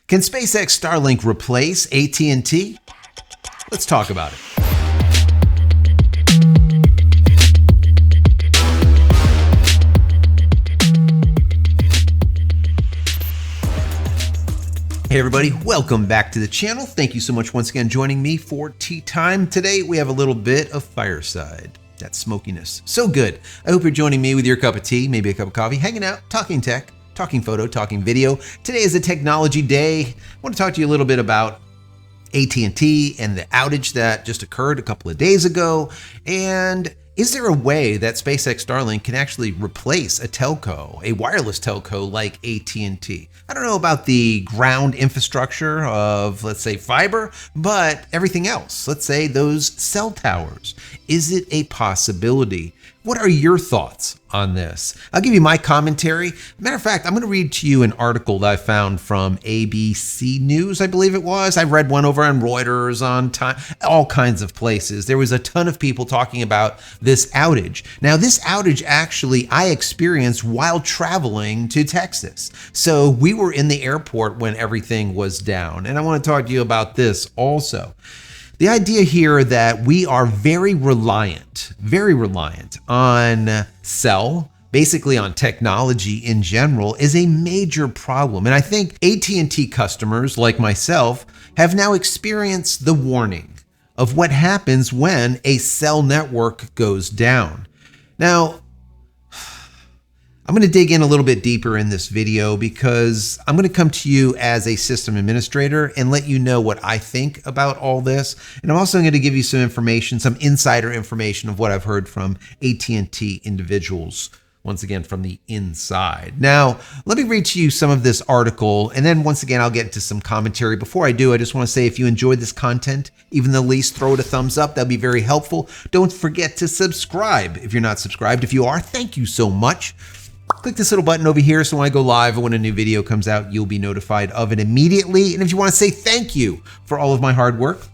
Can SpaceX Starlink replace AT&T? Let's talk about it. Hey everybody, welcome back to the channel. Thank you so much once again joining me for tea time. Today we have a little bit of fireside. That smokiness, so good. I hope you're joining me with your cup of tea, maybe a cup of coffee, hanging out, talking tech, talking photo, talking video. Today is a technology day. I want to talk to you a little bit about AT&T and the outage that just occurred a couple of days ago. And is there a way that SpaceX Starlink can actually replace a telco, a wireless telco like AT&T? I don't know about the ground infrastructure of, let's say, fiber, but everything else, let's say those cell towers. Is it a possibility? What are your thoughts on this? I'll give you my commentary. Matter of fact, I'm going to read to you an article that I found from ABC News, I believe it was. I read one over on Reuters, on Time, all kinds of places. There was a ton of people talking about this outage. Now, this outage actually I experienced while traveling to Texas. So we were in the airport when everything was down. And I want to talk to you about this also. The idea here that we are very reliant on cell, basically on technology in general, is a major problem. And I think AT&T customers like myself have now experienced the warning of what happens when a cell network goes down. Now, I'm going to dig in a little bit deeper in this video because I'm going to come to you as a system administrator and let you know what I think about all this. And I'm also going to give you some information, some insider information of what I've heard from AT&T individuals, once again, from the inside. Now, let me read to you some of this article, and then once again, I'll get into some commentary. Before I do, I just want to say if you enjoyed this content, even the least, throw it a thumbs up. That'd be very helpful. Don't forget to subscribe if you're not subscribed. If you are, thank you so much. Click this little button over here so when I go live or when a new video comes out, you'll be notified of it immediately. And if you want to say thank you for all of my hard work,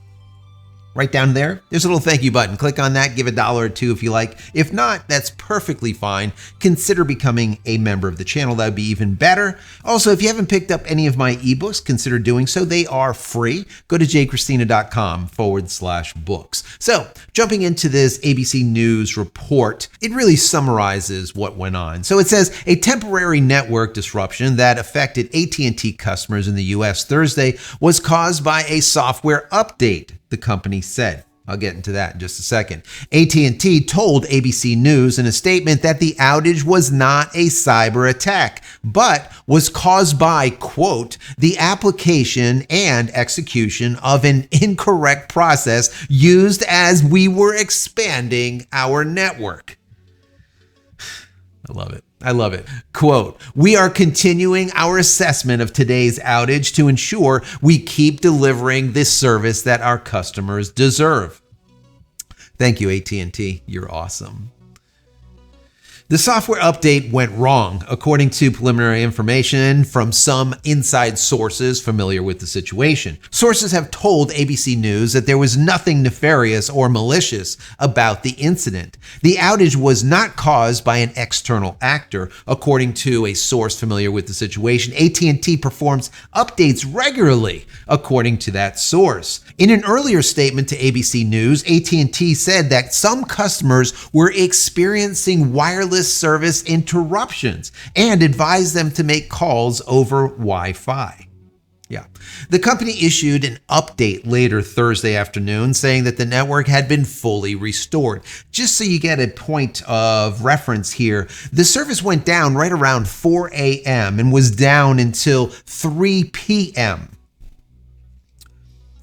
right down there, there's a little thank you button. Click on that, give $1 or $2 if you like. If not, that's perfectly fine. Consider becoming a member of the channel. That would be even better. Also, if you haven't picked up any of my ebooks, consider doing so. They are free. Go to JCristina.com/books. So jumping into this ABC News report, it really summarizes what went on. So it says a temporary network disruption that affected AT&T customers in the US Thursday was caused by a software update, the company said. I'll get into that in just a second. AT&T told ABC News in a statement that the outage was not a cyber attack, but was caused by, quote, the application and execution of an incorrect process used as we were expanding our network. I love it. I love it. Quote, we are continuing our assessment of today's outage to ensure we keep delivering this service that our customers deserve. Thank you, AT&T. You're awesome. The software update went wrong, according to preliminary information from some inside sources familiar with the situation. Sources have told ABC News that there was nothing nefarious or malicious about the incident. The outage was not caused by an external actor, according to a source familiar with the situation. AT&T performs updates regularly, according to that source. In an earlier statement to ABC News, AT&T said that some customers were experiencing wireless service interruptions and advised them to make calls over Wi-Fi. Yeah. The company issued an update later Thursday afternoon saying that the network had been fully restored. Just so you get a point of reference here, the service went down right around 4 a.m. and was down until 3 p.m.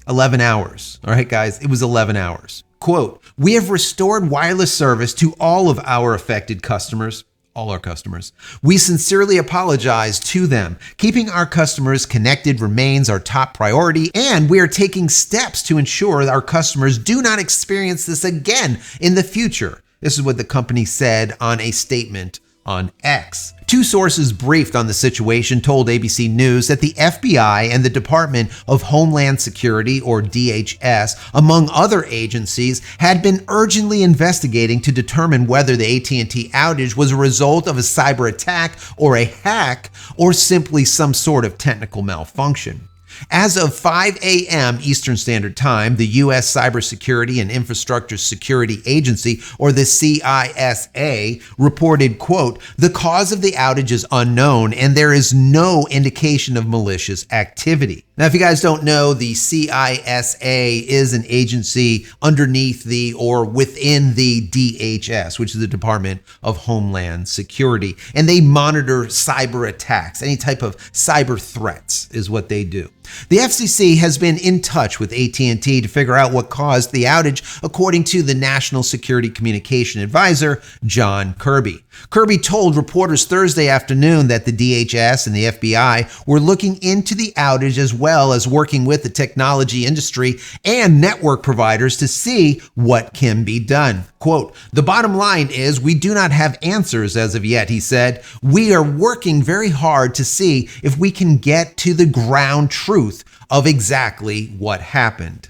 11 hours. All right, guys, it was 11 hours. Quote, we have restored wireless service to all of our affected customers, all our customers. We sincerely apologize to them. Keeping our customers connected remains our top priority, and we are taking steps to ensure that our customers do not experience this again in the future. This is what the company said on a statement on X. Two sources briefed on the situation told ABC News that the FBI and the Department of Homeland Security, or DHS, among other agencies, had been urgently investigating to determine whether the AT&T outage was a result of a cyber attack or a hack or simply some sort of technical malfunction. As of 5 a.m. Eastern Standard Time, the U.S. Cybersecurity and Infrastructure Security Agency, or the CISA, reported, quote, "The cause of the outage is unknown and there is no indication of malicious activity." Now, if you guys don't know, the CISA is an agency underneath the or within the DHS, which is the Department of Homeland Security. And they monitor cyber attacks. Any type of cyber threats is what they do. The FCC has been in touch with AT&T to figure out what caused the outage, according to the National Security Communication Advisor, John Kirby. Kirby told reporters Thursday afternoon that the DHS and the FBI were looking into the outage as well as working with the technology industry and network providers to see what can be done. Quote, "The bottom line is we do not have answers as of yet," he said. "We are working very hard to see if we can get to the ground truth of exactly what happened."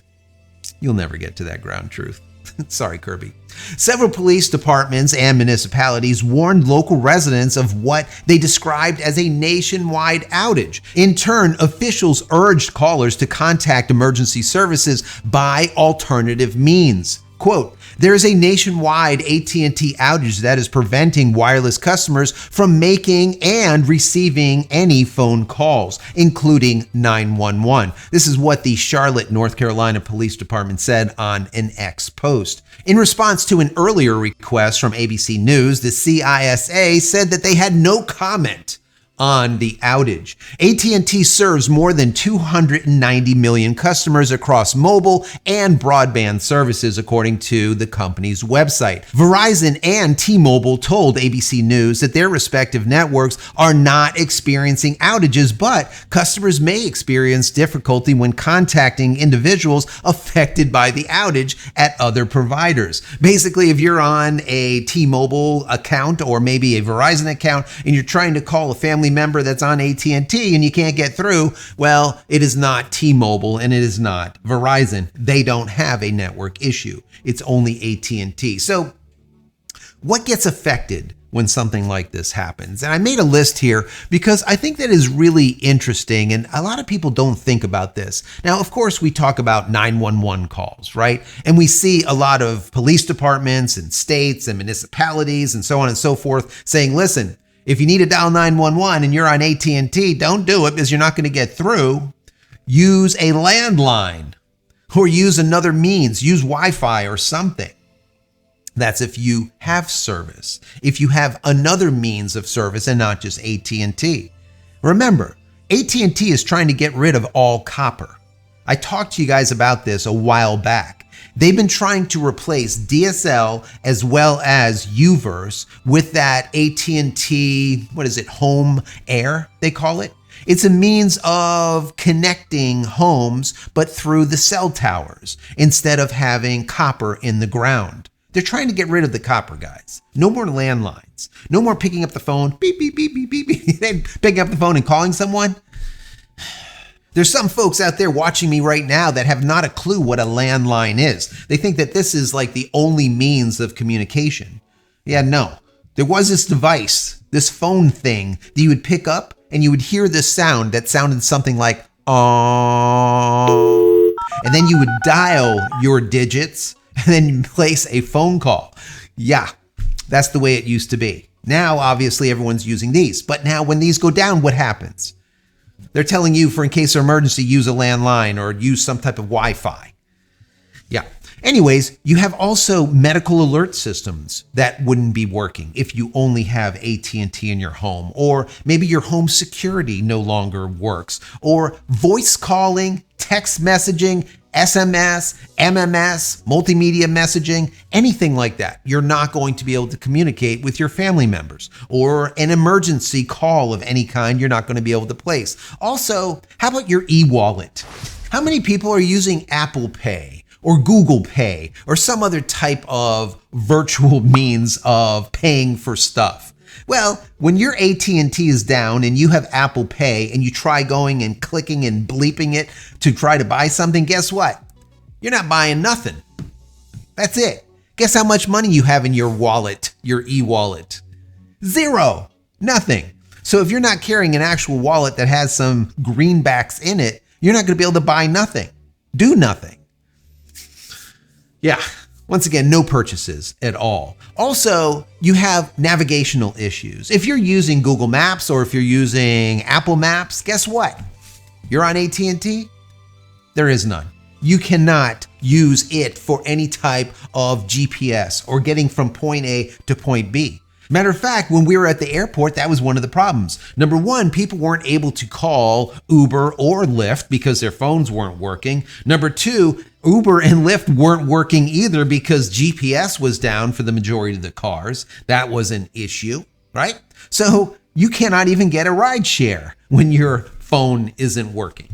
You'll never get to that ground truth. Sorry, Kirby. Several police departments and municipalities warned local residents of what they described as a nationwide outage. In turn, officials urged callers to contact emergency services by alternative means. Quote, "There is a nationwide AT&T outage that is preventing wireless customers from making and receiving any phone calls, including 911. This is what the Charlotte, North Carolina Police Department said on an X post. In response to an earlier request from ABC News, the CISA said that they had no comment on the outage. AT&T serves more than 290 million customers across mobile and broadband services, according to the company's website. Verizon and T-Mobile told ABC News that their respective networks are not experiencing outages, but customers may experience difficulty when contacting individuals affected by the outage at other providers. Basically, if you're on a T-Mobile account or maybe a Verizon account and you're trying to call a family member that's on AT&T and you can't get through, well, it is not T-Mobile and it is not Verizon. They don't have a network issue. It's only AT&T. So what gets affected when something like this happens? And I made a list here because I think that is really interesting and a lot of people don't think about this. Now, of course, we talk about 911 calls, right? And we see a lot of police departments and states and municipalities and so on and so forth saying, listen, if you need to dial 911 and you're on AT&T, don't do it because you're not going to get through. Use a landline or use another means. Use Wi-Fi or something. That's if you have service. If you have another means of service and not just AT&T. Remember, AT&T is trying to get rid of all copper. I talked to you guys about this a while back. They've been trying to replace DSL as well as UVerse with that AT&T, Home Air, they call it. It's a means of connecting homes, but through the cell towers instead of having copper in the ground. They're trying to get rid of the copper, guys. No more landlines. No more picking up the phone, beep, beep, beep, beep, beep, beep, then picking up the phone and calling someone. There's some folks out there watching me right now that have not a clue what a landline is. They think that this is like the only means of communication. Yeah, no. There was this device, this phone thing that you would pick up and you would hear this sound that sounded something like, oh, and then you would dial your digits and then place a phone call. Yeah, that's the way it used to be. Now, obviously, everyone's using these. But now when these go down, what happens? They're telling you, for in case of emergency, use a landline or use some type of Wi-Fi. Yeah. Anyways, you have also medical alert systems that wouldn't be working if you only have AT&T in your home, or maybe your home security no longer works, or voice calling, text messaging, SMS, MMS, multimedia messaging, anything like that. You're not going to be able to communicate with your family members, or an emergency call of any kind you're not going to be able to place. Also, how about your e-wallet? How many people are using Apple Pay or Google Pay or some other type of virtual means of paying for stuff? Well, when your AT&T is down and you have Apple Pay and you try going and clicking and bleeping it to try to buy something, guess what? You're not buying nothing. That's it. Guess how much money you have in your wallet, your e-wallet? Zero. Nothing. So if you're not carrying an actual wallet that has some greenbacks in it, You're not going to be able to buy nothing, do nothing. Yeah. Once again, no purchases at all. Also, you have navigational issues. If you're using Google Maps or if you're using Apple Maps, guess what? You're on AT&T? There is none. You cannot use it for any type of GPS or getting from point A to point B. Matter of fact, when we were at the airport, that was one of the problems. Number one, people weren't able to call Uber or Lyft because their phones weren't working. Number two, Uber and Lyft weren't working either because GPS was down for the majority of the cars. That was an issue, right? So you cannot even get a ride share when your phone isn't working.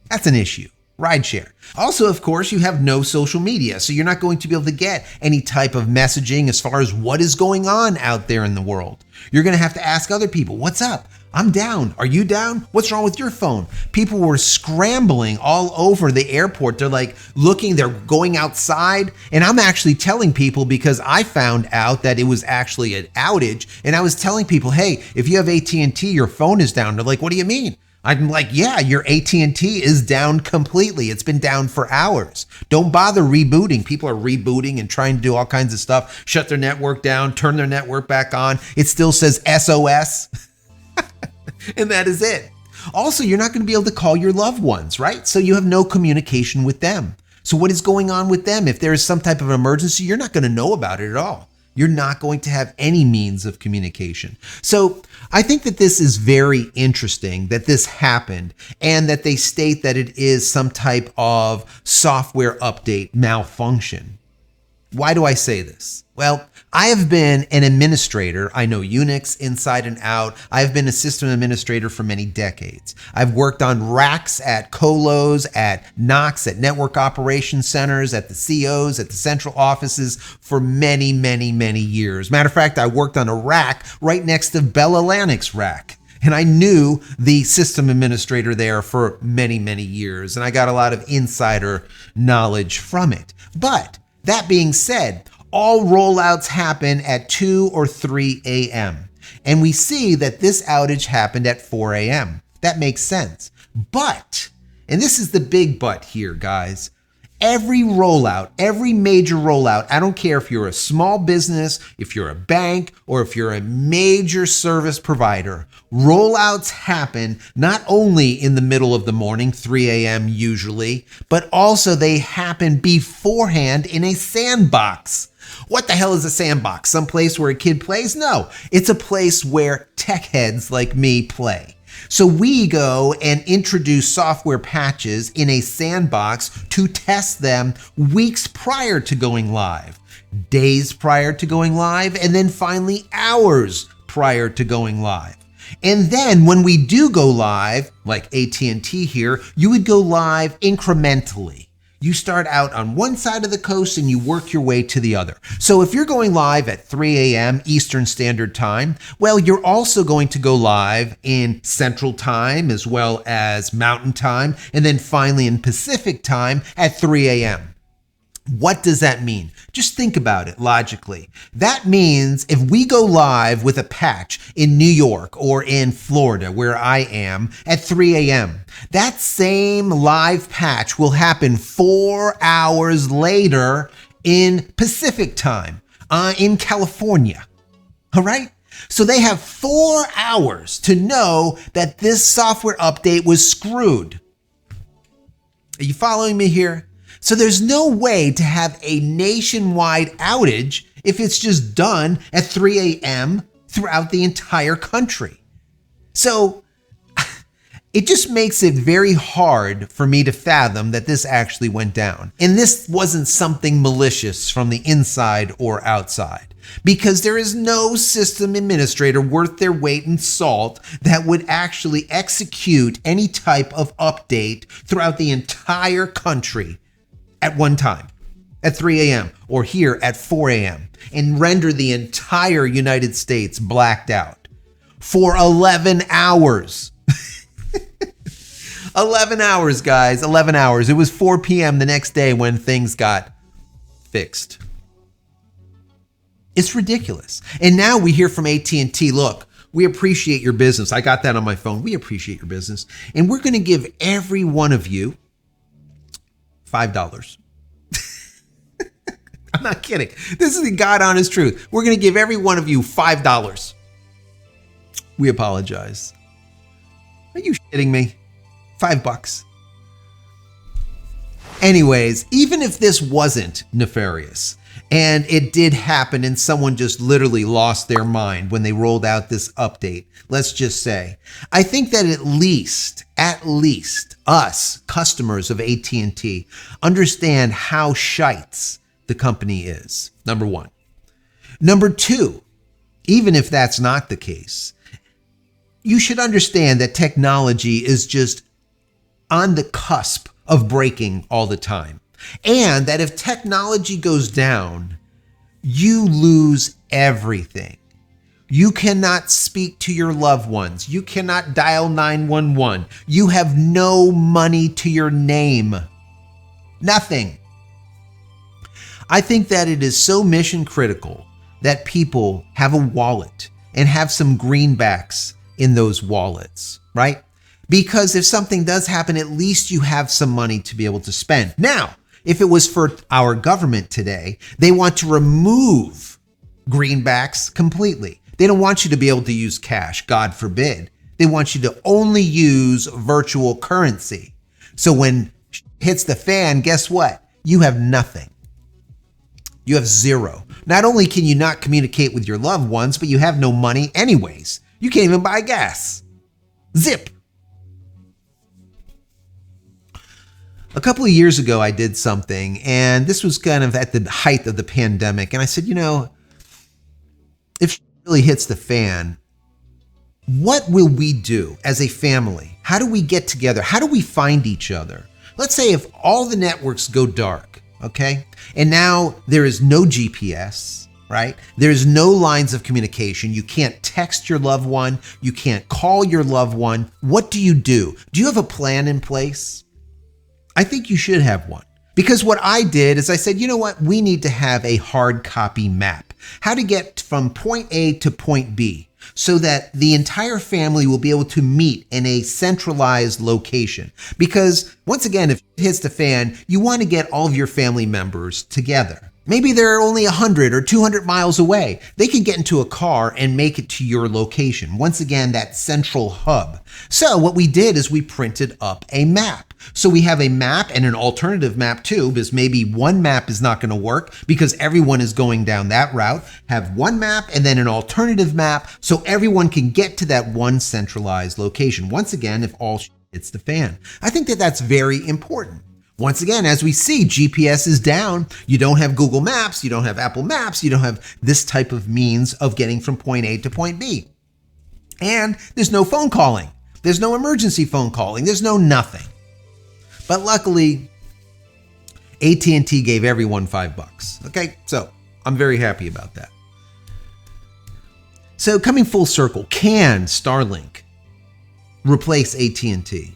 That's an issue. Rideshare. Also, of course, you have no social media, so you're not going to be able to get any type of messaging as far as what is going on out there in the world. You're going to have to ask other people, what's up? I'm down. Are you down? What's wrong with your phone? People were scrambling all over the airport. They're like looking, they're going outside. And I'm actually telling people because I found out that it was actually an outage. And I was telling people, hey, if you have AT&T, your phone is down. They're like, what do you mean? I'm like, yeah, your AT&T is down completely. It's been down for hours. Don't bother rebooting. People are rebooting and trying to do all kinds of stuff, shut their network down, turn their network back on. It still says SOS. And that is it. Also, you're not going to be able to call your loved ones, right? So you have no communication with them. So what is going on with them? If there is some type of emergency, you're not going to know about it at all. You're not going to have any means of communication. So I think that this is very interesting that this happened and that they state that it is some type of software update malfunction. Why do I say this? Well, I have been an administrator. I know Unix inside and out. I've been a system administrator for many decades. I've worked on racks at colos, at NOCs, at network operations centers, at the COs, at the central offices for many, many, many years. Matter of fact, I worked on a rack right next to Bell Atlantic's rack. And I knew the system administrator there for many, many years. And I got a lot of insider knowledge from it. But that being said, all rollouts happen at 2 or 3 a.m. And we see that this outage happened at 4 a.m. That makes sense. But, and this is the big but here, guys, every rollout, every major rollout, I don't care if you're a small business, if you're a bank, or if you're a major service provider, rollouts happen not only in the middle of the morning, 3 a.m. usually, but also they happen beforehand in a sandbox. What the hell is a sandbox? Some place where a kid plays? No, it's a place where tech heads like me play. So we go and introduce software patches in a sandbox to test them weeks prior to going live, days prior to going live, and then finally hours prior to going live. And then when we do go live, like AT&T here, you would go live incrementally. You start out on one side of the coast and you work your way to the other. So if you're going live at 3 a.m. Eastern Standard Time, well, you're also going to go live in Central Time as well as Mountain Time, and then finally in Pacific Time at 3 a.m. What does that mean? Just think about it logically. That means if we go live with a patch in New York or in Florida, where I am, at 3 a.m., that same live patch will happen 4 hours later in Pacific time, in California. All right? So they have 4 hours to know that this software update was screwed. Are you following me here? So there's no way to have a nationwide outage if it's just done at 3 a.m. throughout the entire country. So it just makes it very hard for me to fathom that this actually went down. And this wasn't something malicious from the inside or outside, because there is no system administrator worth their weight in salt that would actually execute any type of update throughout the entire country at one time, at 3 a.m. or here at 4 a.m. and render the entire United States blacked out for 11 hours. 11 hours, guys, 11 hours. It was 4 p.m. the next day when things got fixed. It's ridiculous. And now we hear from AT&T, look, We appreciate your business. I got that on my phone. We appreciate your business. And we're going to give every one of you $5. I'm not kidding. This is the God honest truth. We're going to give every one of you $5. We apologize. Are you shitting me? $5. Anyways, even if this wasn't nefarious and it did happen and someone just literally lost their mind when they rolled out this update, let's just say, I think that at least us customers of AT&T understand how shites the company is, number one. Number two, even if that's not the case, you should understand that technology is just on the cusp of breaking all the time. And that if technology goes down, you lose everything. You cannot speak to your loved ones. You cannot dial 911. You have no money to your name. Nothing. I think that it is so mission critical that people have a wallet and have some greenbacks in those wallets, right? Because if something does happen, at least you have some money to be able to spend. Now, if it was for our government today, they want to remove greenbacks completely. They don't want you to be able to use cash, God forbid. They want you to only use virtual currency. So when it hits the fan, guess what? You have nothing. You have zero. Not only can you not communicate with your loved ones, but you have no money anyways. You can't even buy gas. Zip. A couple of years ago, I did something, and this was kind of at the height of the pandemic. And I said, if it really hits the fan, what will we do as a family? How do we get together? How do we find each other? Let's say if all the networks go dark, okay? And now there is no GPS, right? There's no lines of communication. You can't text your loved one. You can't call your loved one. What do? Do you have a plan in place? I think you should have one. Because what I did is I said, you know what? We need to have a hard copy map. How to get from point A to point B so that the entire family will be able to meet in a centralized location. Because once again, if it hits the fan, you want to get all of your family members together. Maybe they're only 100 or 200 miles away. They can get into a car and make it to your location. Once again, that central hub. So what we did is we printed up a map. So we have a map and an alternative map too, because maybe one map is not going to work because everyone is going down that route. Have one map and then an alternative map so everyone can get to that one centralized location. Once again, if all hits the fan. I think that that's very important. Once again, as we see, GPS is down. You don't have Google Maps. You don't have Apple Maps. You don't have this type of means of getting from point A to point B. And there's no phone calling. There's no emergency phone calling. There's no nothing. But luckily, AT&T gave everyone $5. Okay, so I'm very happy about that. So coming full circle, can Starlink replace AT&T?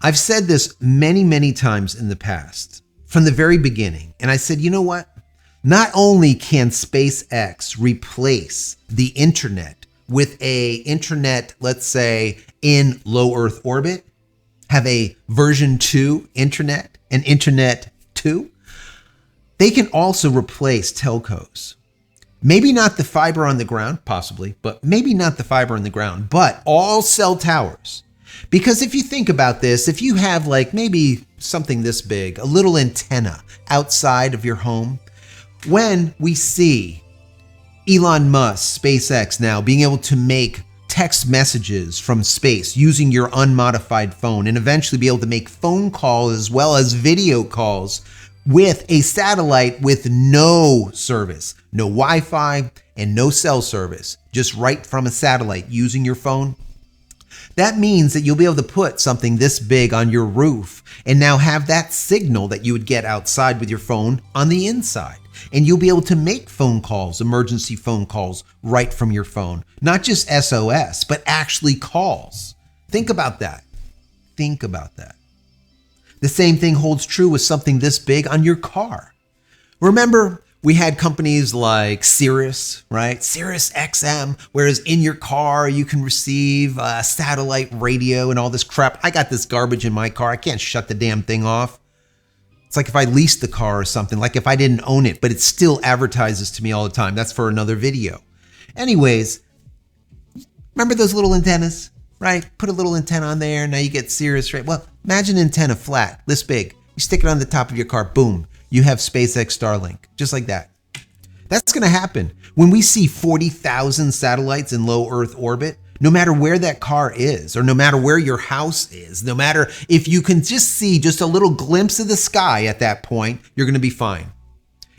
I've said this many, many times in the past, from the very beginning. And I said, you know what? Not only can SpaceX replace the internet with a internet, let's say, in low Earth orbit, have a version 2 internet, an internet 2, they can also replace telcos. Maybe not the fiber on the ground, possibly, but maybe not the fiber on the ground, but all cell towers. Because if you think about this, if you have like maybe something this big, a little antenna outside of your home, when we see Elon Musk, SpaceX now being able to make text messages from space using your unmodified phone and eventually be able to make phone calls as well as video calls with a satellite with no service, no Wi-Fi and no cell service, just right from a satellite using your phone. That means that you'll be able to put something this big on your roof and now have that signal that you would get outside with your phone on the inside. And you'll be able to make phone calls, emergency phone calls, right from your phone. Not just SOS, but actually calls. Think about that. Think about that. The same thing holds true with something this big on your car. Remember We had companies like Sirius, right? Sirius XM, whereas in your car, you can receive satellite radio and all this crap. I got this garbage in my car. I can't shut the damn thing off. It's like if I leased the car or something, like if I didn't own it, but it still advertises to me all the time. That's for another video. Anyways, remember those little antennas, right? Put a little antenna on there. Now you get Sirius, right? Well, imagine an antenna flat, this big. You stick it on the top of your car, boom. You have SpaceX Starlink, just like that. That's going to happen. When we see 40,000 satellites in low Earth orbit, no matter where that car is, or no matter where your house is, no matter if you can just see just a little glimpse of the sky at that point, you're going to be fine.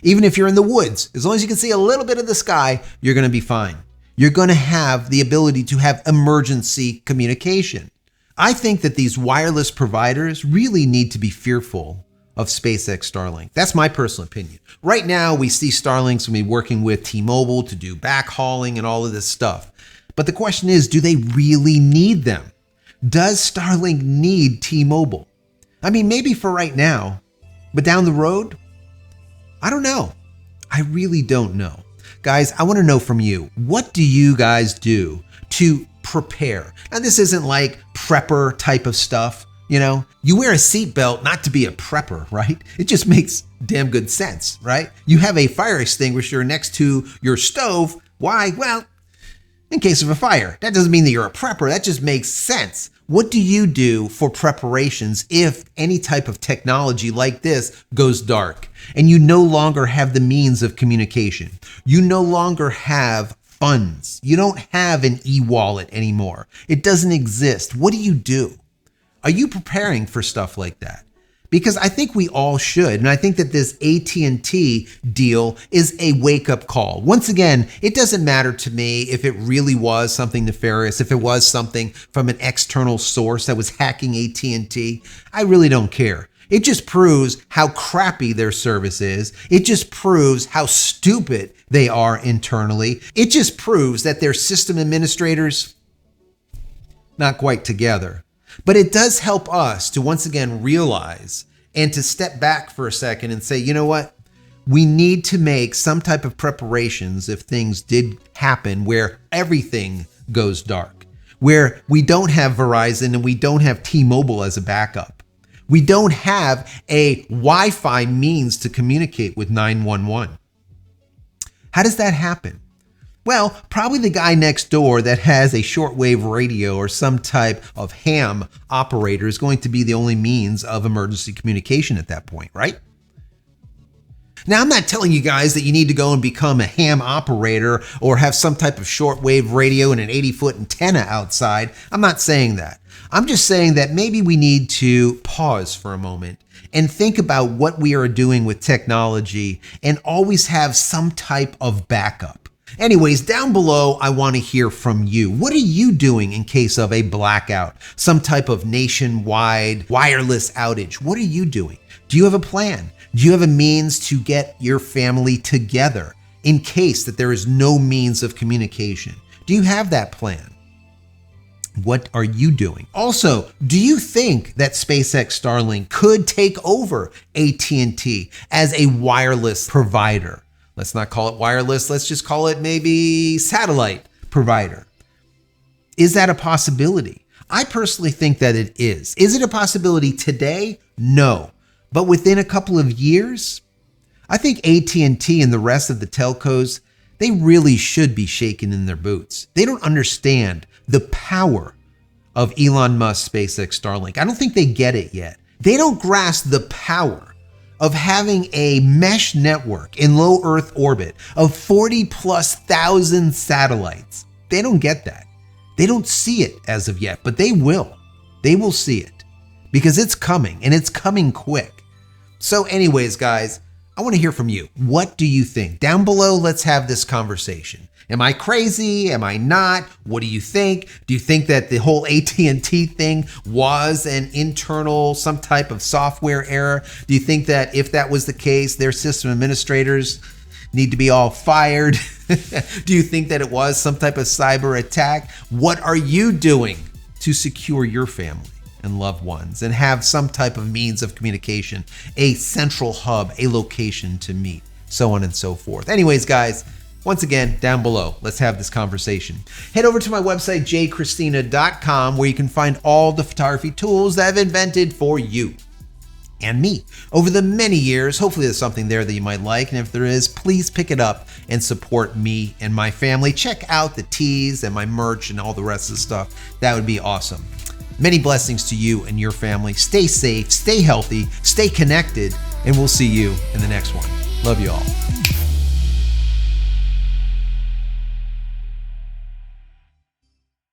Even if you're in the woods, as long as you can see a little bit of the sky, you're going to be fine. You're going to have the ability to have emergency communication. I think that these wireless providers really need to be fearful of SpaceX Starlink. That's my personal opinion. Right now, we see Starlink's going to be working with T-Mobile to do backhauling and all of this stuff. But the question is, do they really need them? Does Starlink need T-Mobile? I mean, maybe for right now, but down the road, I don't know. I really don't know. Guys, I want to know from you, what do you guys do to prepare? Now, this isn't like prepper type of stuff. You know, you wear a seatbelt not to be a prepper, right? It just makes damn good sense, right? You have a fire extinguisher next to your stove. Why? Well, in case of a fire. That doesn't mean that you're a prepper. That just makes sense. What do you do for preparations if any type of technology like this goes dark and you no longer have the means of communication? You no longer have funds. You don't have an e-wallet anymore. It doesn't exist. What do you do? Are you preparing for stuff like that? Because I think we all should. And I think that this AT&T deal is a wake-up call. Once again, it doesn't matter to me if it really was something nefarious, if it was something from an external source that was hacking AT&T. I really don't care. It just proves how crappy their service is. It just proves how stupid they are internally. It just proves that their system administrators, not quite together. But it does help us to once again realize and to step back for a second and say, you know what? We need to make some type of preparations if things did happen where everything goes dark, where we don't have Verizon and we don't have T-Mobile as a backup. We don't have a Wi-Fi means to communicate with 911. How does that happen? Well, probably the guy next door that has a shortwave radio or some type of ham operator is going to be the only means of emergency communication at that point, right? Now, I'm not telling you guys that you need to go and become a ham operator or have some type of shortwave radio and an 80-foot antenna outside. I'm not saying that. I'm just saying that maybe we need to pause for a moment and think about what we are doing with technology and always have some type of backup. Anyways, down below, I want to hear from you. What are you doing in case of a blackout, some type of nationwide wireless outage? What are you doing? Do you have a plan? Do you have a means to get your family together in case that there is no means of communication? Do you have that plan? What are you doing? Also, do you think that SpaceX Starlink could take over AT&T as a wireless provider? Let's not call it wireless. Let's just call it maybe satellite provider. Is that a possibility? I personally think that it is. Is it a possibility today? No. But within a couple of years, I think AT&T and the rest of the telcos, they really should be shaken in their boots. They don't understand the power of Elon Musk's SpaceX Starlink. I don't think they get it yet. They don't grasp the power of having a mesh network in low Earth orbit of 40,000+ satellites. They don't get that. They don't see it as of yet, but they will. They will see it because it's coming and it's coming quick. So anyways, guys, I want to hear from you. What do you think? Down below, let's have this conversation. Am I crazy? Am I not? What do you think? Do you think that the whole AT&T thing was an internal, some type of software error? Do you think that if that was the case, their system administrators need to be all fired? Do you think that it was some type of cyber attack? What are you doing to secure your family and loved ones and have some type of means of communication, a central hub, a location to meet? so on and so forth. Anyways, guys, once again, down below, let's have this conversation. Head over to my website, JCristina.com, where you can find all the photography tools that I've invented for you and me over the many years. Hopefully there's something there that you might like, and if there is, please pick it up and support me and my family. Check out the tees and my merch and all the rest of the stuff. That would be awesome. Many blessings to you and your family. Stay safe, stay healthy, stay connected, and we'll see you in the next one. Love you all.